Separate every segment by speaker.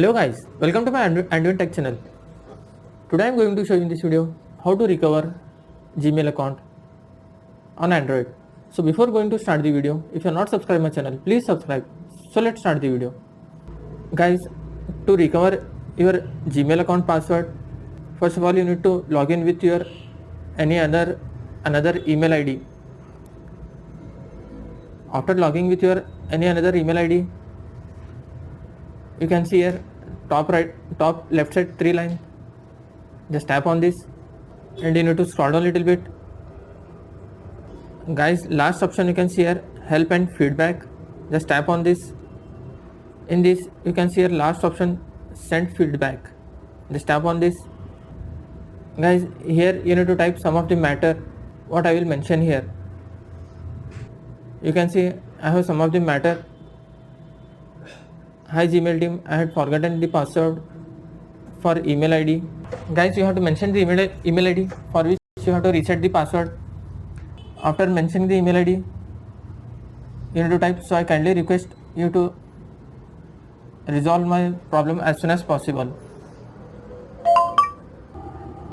Speaker 1: Hello guys, welcome to my Android Tech channel. Today I am going to show you in this video how to recover Gmail account on Android. So before going to start the video, if you are not subscribed my channel, please subscribe. So let's start the video. Guys, to recover your Gmail account password, first of all you need to log in with your another email ID. After logging with your another email ID, you can see here top left side 3 line. Just tap on this and you need to scroll down a little bit. Guys, last option you can see here help and feedback. Just tap on this. In this you can see here last option send feedback. Just tap on this. Guys, here you need to type some of the matter what I will mention here. You can see I have some of the matter. Hi Gmail team, I had forgotten the password for email ID. Guys, you have to mention the email ID for which you have to reset the password. After mentioning the email ID, you need to type, so I kindly request you to resolve my problem as soon as possible.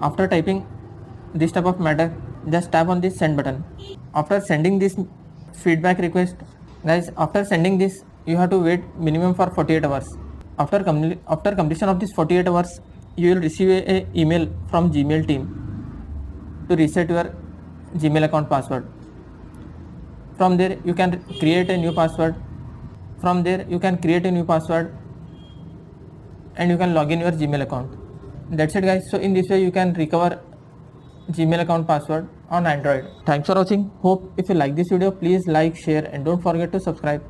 Speaker 1: After typing this type of matter, just tap on this send button. After sending this feedback request, guys, after sending this, you have to wait minimum for 48 hours. After completion of this 48 hours, you will receive a email from Gmail team to reset your Gmail account password. From there you can create a new password. And you can log in your Gmail account. That's it guys. So in this way you can recover Gmail account password on Android. Thanks for watching. Hope if you like this video, please like, share and don't forget to subscribe.